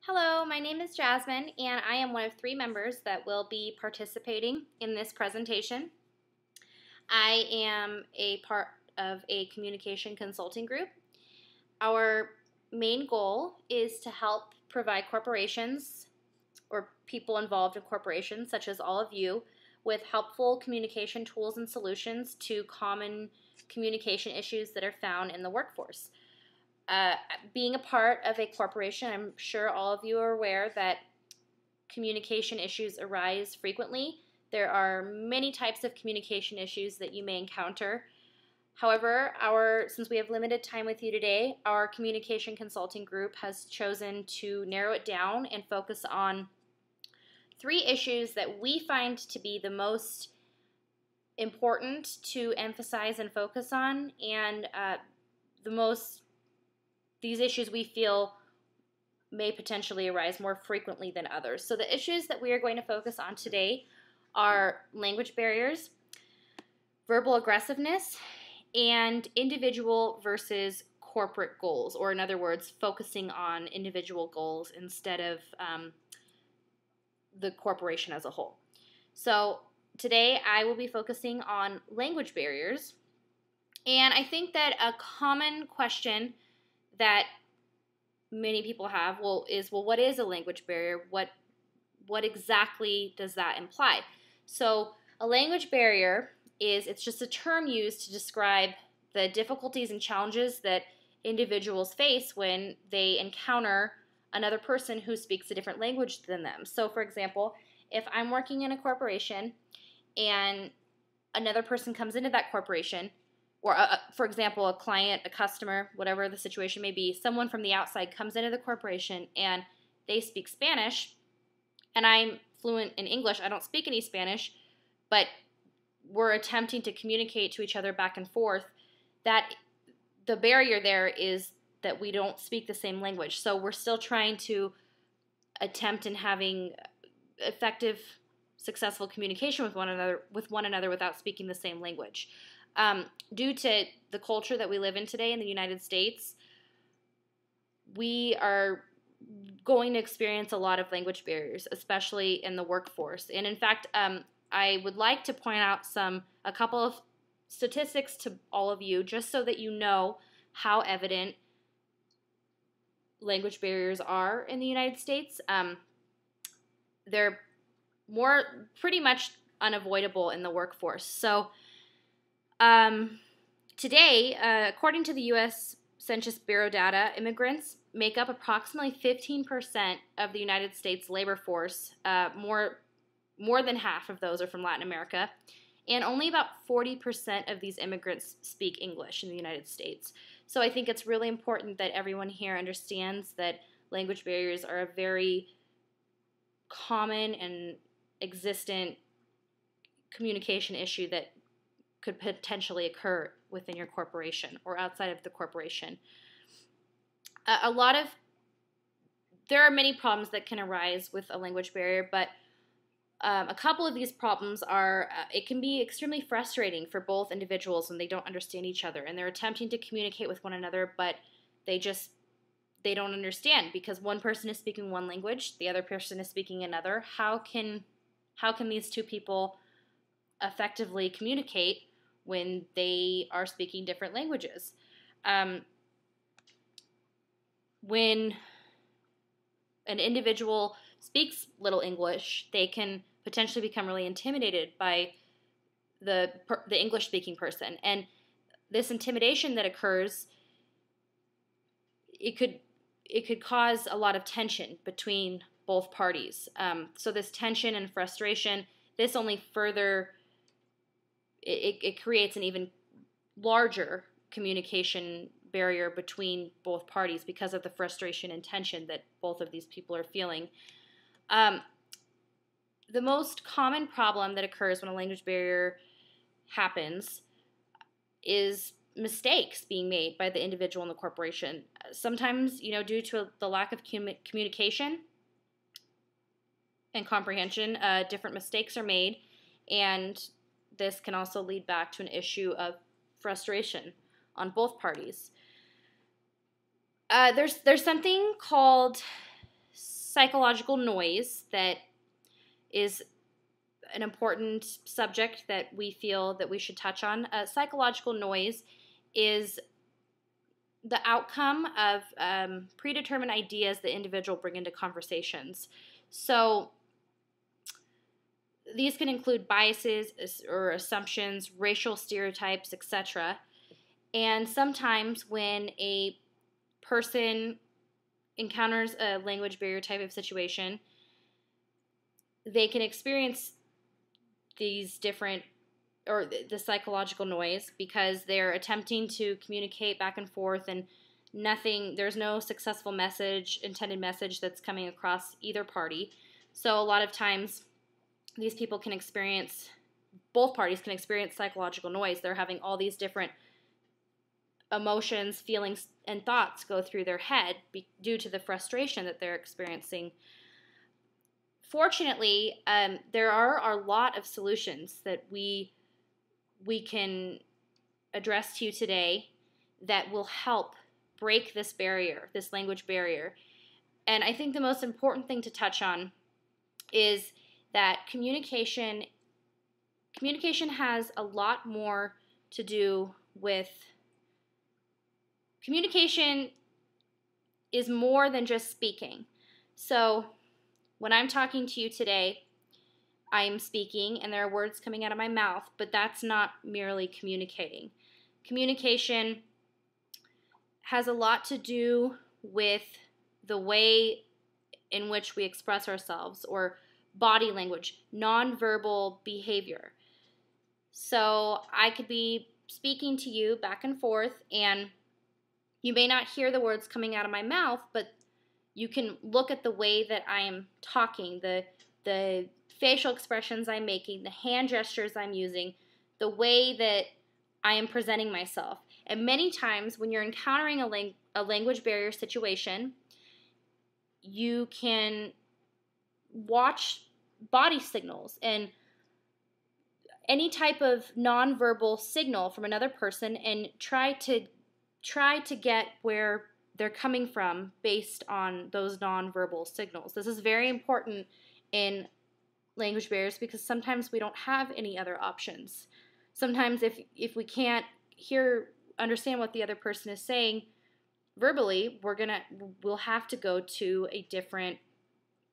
Hello, my name is Jasmine, and I am one of 3 members that will be participating in this presentation. I am a part of a communication consulting group. Our main goal is to help provide corporations or people involved in corporations, such as all of you, with helpful communication tools and solutions to common communication issues that are found in the workforce. Being a part of a corporation, I'm sure all of you are aware that communication issues arise frequently. There are many types of communication issues that you may encounter. However, since we have limited time with you today, our communication consulting group has chosen to narrow it down and focus on 3 issues that we find to be the most important to emphasize and focus on, and these issues we feel may potentially arise more frequently than others. So the issues that we are going to focus on today are language barriers, verbal aggressiveness, and individual versus corporate goals, or in other words, focusing on individual goals instead of the corporation as a whole. So today I will be focusing on language barriers, and I think that a common question that many people have is what is a language barrier? What exactly does that imply? So a language barrier it's just a term used to describe the difficulties and challenges that individuals face when they encounter another person who speaks a different language than them. So for example, if I'm working in a corporation and another person comes into that corporation, or for example, a client, a customer, whatever the situation may be, someone from the outside comes into the corporation and they speak Spanish, and I'm fluent in English. I don't speak any Spanish, but we're attempting to communicate to each other back and forth. That the barrier there is that we don't speak the same language. So we're still trying to attempt in having effective, successful communication with one another without speaking the same language. Due to the culture that we live in today in the United States, we are going to experience a lot of language barriers, especially in the workforce. And in fact, I would like to point out a couple of statistics to all of you, just so that you know how evident language barriers are in the United States. They're pretty much unavoidable in the workforce. So today, according to the U.S. Census Bureau data, immigrants make up approximately 15% of the United States labor force. More than half of those are from Latin America, and only about 40% of these immigrants speak English in the United States. So I think it's really important that everyone here understands that language barriers are a very common and existent communication issue that could potentially occur within your corporation or outside of the corporation. There are many problems that can arise with a language barrier, but a couple of these problems are, it can be extremely frustrating for both individuals when they don't understand each other and they're attempting to communicate with one another, but they don't understand because one person is speaking one language, the other person is speaking another. How can these two people effectively communicate when they are speaking different languages? When an individual speaks little English, they can potentially become really intimidated by the English-speaking person. And this intimidation that occurs, it could cause a lot of tension between both parties. So this tension and frustration, this only further, it creates an even larger communication barrier between both parties because of the frustration and tension that both of these people are feeling. The most common problem that occurs when a language barrier happens is mistakes being made by the individual in the corporation. Sometimes, due to the lack of communication and comprehension, different mistakes are made, and this can also lead back to an issue of frustration on both parties. There's something called psychological noise that is an important subject that we feel that we should touch on. Psychological noise is the outcome of predetermined ideas the individual bring into conversations. So these can include biases or assumptions, racial stereotypes, etc. And sometimes when a person encounters a language barrier type of situation, they can experience these different, or the psychological noise, because they're attempting to communicate back and forth and there's no successful intended message that's coming across either party. So a lot of times both parties can experience psychological noise. They're having all these different emotions, feelings, and thoughts go through their head due to the frustration that they're experiencing. Fortunately, there are a lot of solutions that we can address to you today that will help break this barrier, this language barrier. And I think the most important thing to touch on is that communication has a lot more to do with, communication is more than just speaking. So when I'm talking to you today, I'm speaking and there are words coming out of my mouth, but that's not merely communicating. Communication has a lot to do with the way in which we express ourselves, or body language, nonverbal behavior. So I could be speaking to you back and forth, and you may not hear the words coming out of my mouth, but you can look at the way that I am talking, the facial expressions I'm making, the hand gestures I'm using, the way that I am presenting myself. And many times when you're encountering a language barrier situation, you can watch body signals and any type of nonverbal signal from another person and try to get where they're coming from based on those nonverbal signals. This is very important in language barriers because sometimes we don't have any other options. Sometimes if we can't understand what the other person is saying verbally, we'll have to go to a different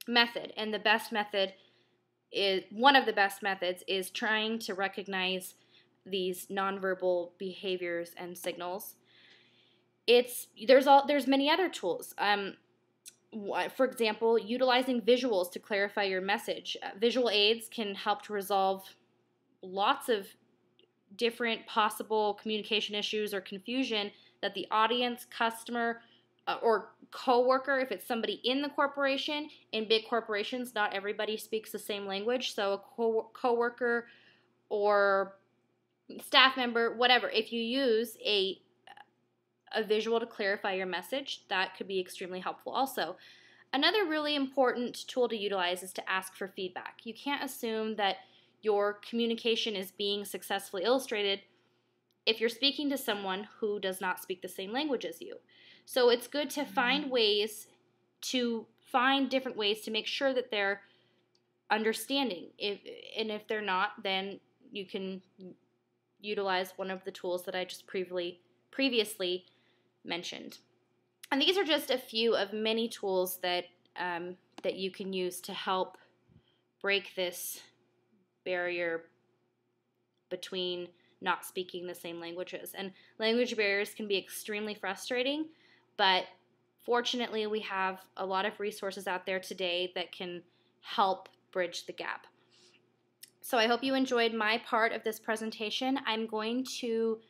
method. And one of the best methods is trying to recognize these nonverbal behaviors and signals. There's many other tools. For example, utilizing visuals to clarify your message. Visual aids can help to resolve lots of different possible communication issues or confusion that the audience, customer, or coworker, if it's somebody in the corporation. In big corporations, not everybody speaks the same language, so a coworker or staff member, whatever, if you use a visual to clarify your message, that could be extremely helpful also. Another really important tool to utilize is to ask for feedback. You can't assume that your communication is being successfully illustrated if you're speaking to someone who does not speak the same language as you. So it's good to find different ways to make sure that they're understanding. If they're not, then you can utilize one of the tools that I just previously mentioned. And these are just a few of many tools that you can use to help break this barrier between not speaking the same languages. And language barriers can be extremely frustrating, but fortunately we have a lot of resources out there today that can help bridge the gap. So I hope you enjoyed my part of this presentation. I'm going to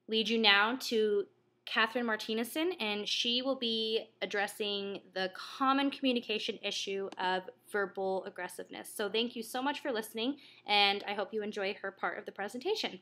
lead you now to Catherine Martinezson, and she will be addressing the common communication issue of verbal aggressiveness. So thank you so much for listening, and I hope you enjoy her part of the presentation.